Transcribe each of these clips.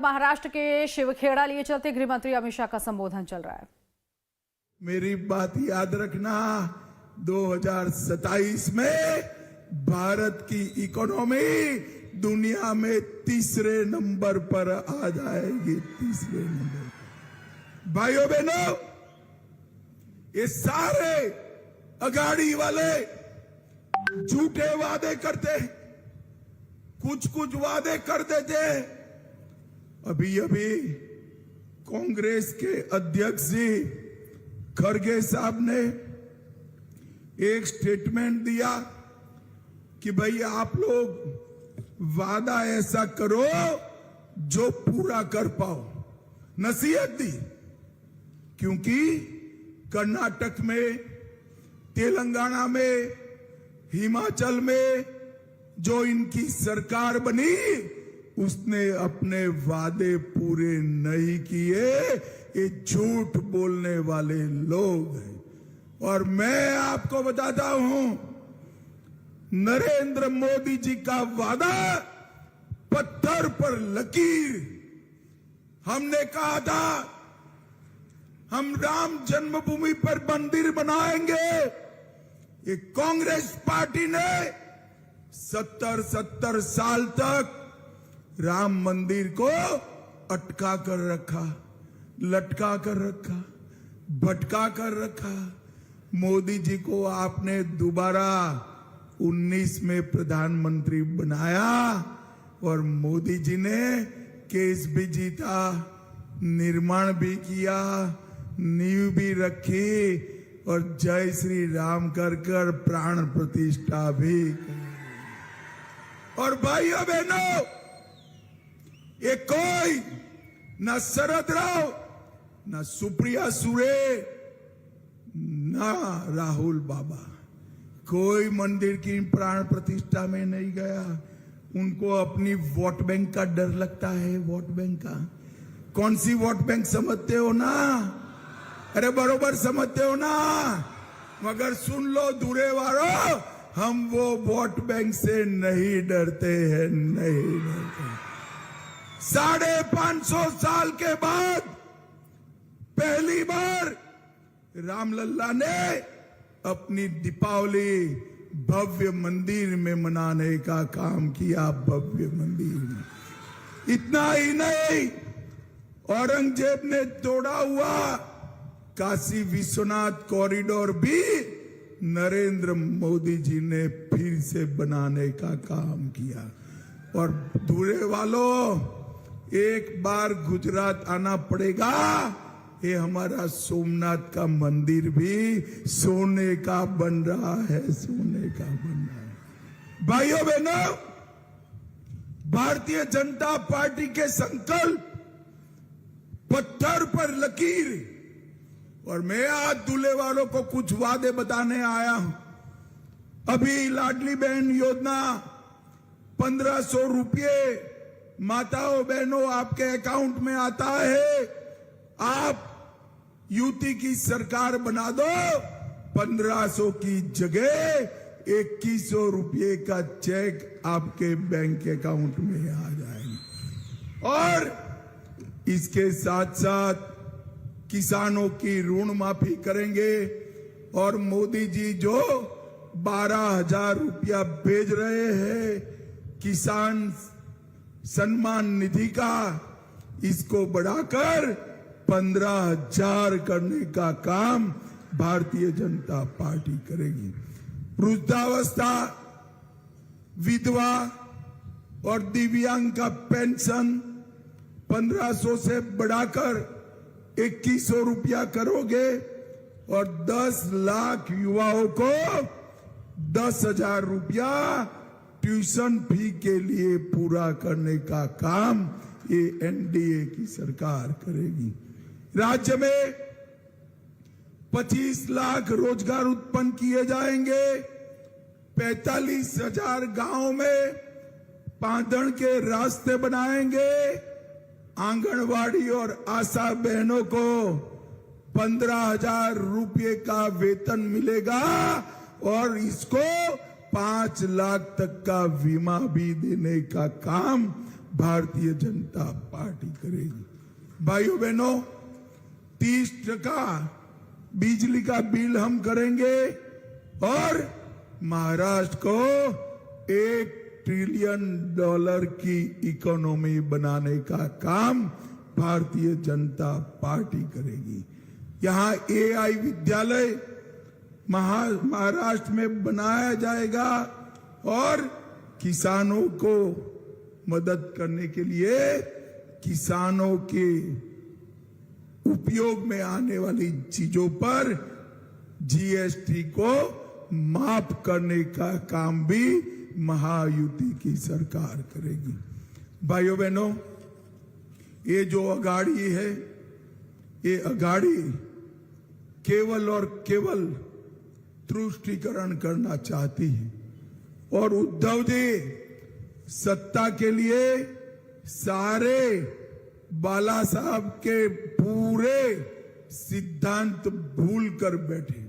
महाराष्ट्र के शिवखेड़ा लिए चलते गृह मंत्री अमित शाह का संबोधन चल रहा है। मेरी बात याद रखना, 2027 में भारत की इकोनॉमी दुनिया में तीसरे नंबर पर आ जाएगी। तीसरे नंबर। भाइयों बहनों, ये सारे अगाड़ी वाले झूठे वादे करते, कुछ वादे कर देते। अभी कांग्रेस के अध्यक्ष जी खड़गे साहब ने एक स्टेटमेंट दिया कि भाई आप लोग वादा ऐसा करो जो पूरा कर पाओ। नसीहत दी, क्योंकि कर्नाटक में, तेलंगाना में, हिमाचल में जो इनकी सरकार बनी उसने अपने वादे पूरे नहीं किए। ये झूठ बोलने वाले लोग हैं। और मैं आपको बताता हूं, नरेंद्र मोदी जी का वादा पत्थर पर लकीर। हमने कहा था हम राम जन्मभूमि पर मंदिर बनाएंगे। ये कांग्रेस पार्टी ने 70 साल तक राम मंदिर को अटका कर रखा, लटका कर रखा, भटका कर रखा। मोदी जी को आपने दोबारा 19 में प्रधानमंत्री बनाया और मोदी जी ने केस भी जीता, निर्माण भी किया, नींव भी रखी और जय श्री राम कर प्राण प्रतिष्ठा भी की। और भाइयों बहनों, ये कोई न शरद राव, न सुप्रिया सुरे, न राहुल बाबा, कोई मंदिर की प्राण प्रतिष्ठा में नहीं गया। उनको अपनी वोट बैंक का डर लगता है। वोट बैंक का कौन सी वोट बैंक समझते हो ना? अरे बरोबर समझते हो ना? मगर सुन लो दूरे वालों, हम वो वोट बैंक से नहीं डरते हैं, नहीं डरते। 550 साल के बाद पहली बार रामलल्ला ने अपनी दीपावली भव्य मंदिर में मनाने का काम किया। भव्य मंदिर में इतना ही नहीं, औरंगजेब ने तोड़ा हुआ काशी विश्वनाथ कॉरिडोर भी नरेंद्र मोदी जी ने फिर से बनाने का काम किया। और दूरे वालों, एक बार गुजरात आना पड़ेगा। ये हमारा सोमनाथ का मंदिर भी सोने का बन रहा है, सोने का बन रहा है। भाइयों बहनों, भारतीय जनता पार्टी के संकल्प पत्थर पर लकीर। और मैं आज दूल्हे वालों को कुछ वादे बताने आया हूं। अभी लाडली बहन योजना 1500 रुपये माताओं बहनों आपके अकाउंट में आता है। आप यूटी की सरकार बना दो, 1500 की जगह 2100 रुपये का चेक आपके बैंक अकाउंट में आ जाएगा। और इसके साथ साथ किसानों की ऋण माफी करेंगे। और मोदी जी जो 12,000 रुपया भेज रहे हैं किसान सम्मान निधि का, इसको बढ़ाकर 15,000 करने का काम भारतीय जनता पार्टी करेगी। वृद्धावस्था, विधवा और दिव्यांग का पेंशन 1500 से बढ़ाकर 2100 रुपया करोगे। और 10 लाख युवाओं को 10,000 रुपया ट्यूशन फी के लिए पूरा करने का काम ये एनडीए की सरकार करेगी। राज्य में 25 लाख रोजगार उत्पन्न किए जाएंगे। 45,000 गांव में पादन के रास्ते बनाएंगे। आंगनवाड़ी और आशा बहनों को 15,000 रुपये का वेतन मिलेगा। और इसको 5 लाख तक का बीमा भी देने का काम भारतीय जनता पार्टी करेगी। भाइयों बहनों, 30% बिजली का बिल हम करेंगे और महाराष्ट्र को $1 ट्रिलियन की इकोनॉमी बनाने का काम भारतीय जनता पार्टी करेगी। यहाँ AI विद्यालय महाराष्ट्र में बनाया जाएगा और किसानों को मदद करने के लिए किसानों के उपयोग में आने वाली चीजों पर GST को माफ करने का काम भी महायुति की सरकार करेगी। भाइयों बहनों, ये जो अगाड़ी है, ये अगाड़ी केवल और केवल तुष्टीकरण करना चाहती है और उद्धव जी सत्ता के लिए सारे बाला साहब के पूरे सिद्धांत भूल कर बैठे।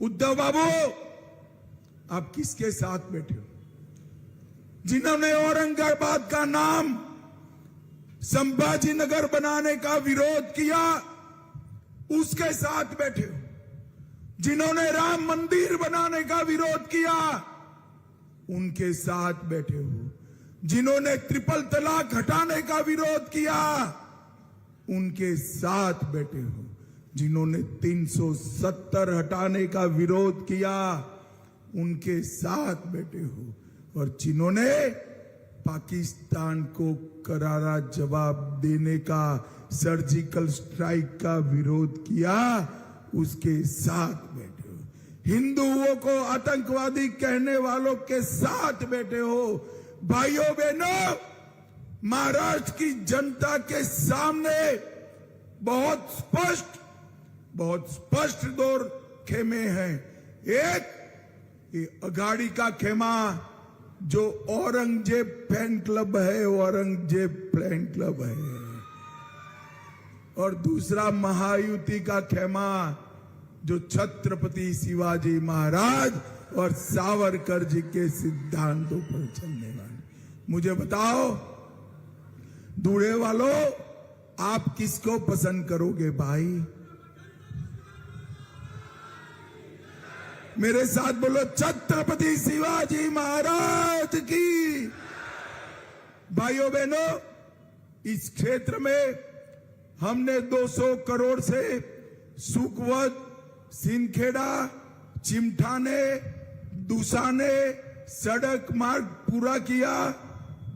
उद्धव बाबू, आप किसके साथ बैठे हो? जिन्होंने औरंगाबाद का नाम संभाजी नगर बनाने का विरोध किया, उसके साथ बैठे हो। जिन्होंने राम मंदिर बनाने का विरोध किया, उनके साथ बैठे हो। जिन्होंने ट्रिपल तलाक हटाने का विरोध किया, उनके साथ बैठे हो। जिन्होंने 370 हटाने का विरोध किया, उनके साथ बैठे हो। और जिन्होंने पाकिस्तान को करारा जवाब देने का, सर्जिकल स्ट्राइक का विरोध किया, उसके साथ बैठे हो। हिंदुओं को आतंकवादी कहने वालों के साथ बैठे हो। भाइयों बहनों, महाराष्ट्र की जनता के सामने बहुत स्पष्ट दो खेमे हैं। एक, ये अघाड़ी का खेमा जो औरंगजेब फैन क्लब है, औरंगजेब फैन क्लब है, और दूसरा महायुति का खेमा जो छत्रपति शिवाजी महाराज और सावरकर जी के सिद्धांतों पर चलने वाले। मुझे बताओ दूल्हे वालों, आप किसको पसंद करोगे भाई? मेरे साथ बोलो, छत्रपति शिवाजी महाराज की। भाइयों बहनों, इस क्षेत्र में हमने 200 करोड़ से सुखवत, सिंदखेड़ा, चिमठाने, दुसाने सड़क मार्ग पूरा किया।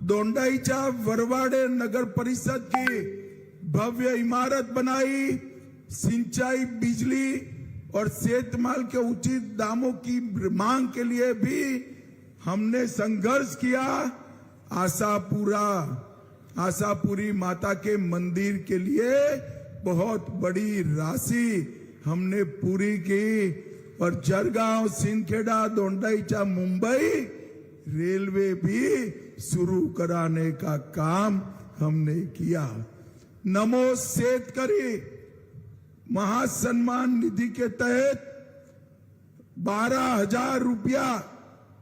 दोंडाईचा वरवाड़े नगर परिषद की भव्य इमारत बनाई। सिंचाई, बिजली और शेतमाल के उचित दामों की मांग के लिए भी हमने संघर्ष किया। आशापुरी माता के मंदिर के लिए बहुत बड़ी राशि हमने पूरी की। और जरगांव, सिंदखेड़ा, दोंडाईचा, मुंबई रेलवे भी शुरू कराने का काम हमने किया। नमो शेतकरी महासम्मान निधि के तहत 12,000 रुपया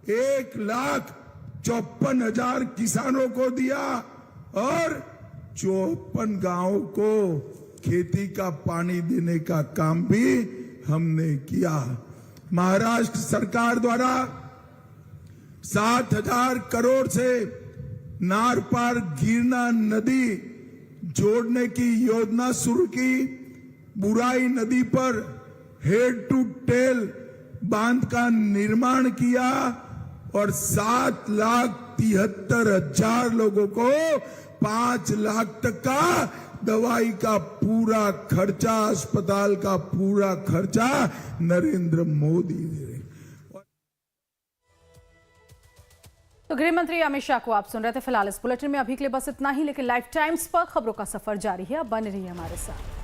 1,54,000 किसानों को दिया और 54 गांवों को खेती का पानी देने का काम भी हमने किया। महाराष्ट्र सरकार द्वारा 7,000 करोड़ से नार पार गिरना नदी जोड़ने की योजना शुरू की। बुराई नदी पर हेड टू टेल बांध का निर्माण किया और 7,73,000 लोगों को 5 लाख तक का दवाई का पूरा खर्चा, अस्पताल का पूरा खर्चा नरेंद्र मोदी दे रहे। तो गृह मंत्री अमित शाह को आप सुन रहे थे। फिलहाल इस बुलेटिन में अभी के लिए बस इतना ही, लेकिन लाइफ टाइम्स पर खबरों का सफर जारी है। अब बने रहिए हमारे साथ।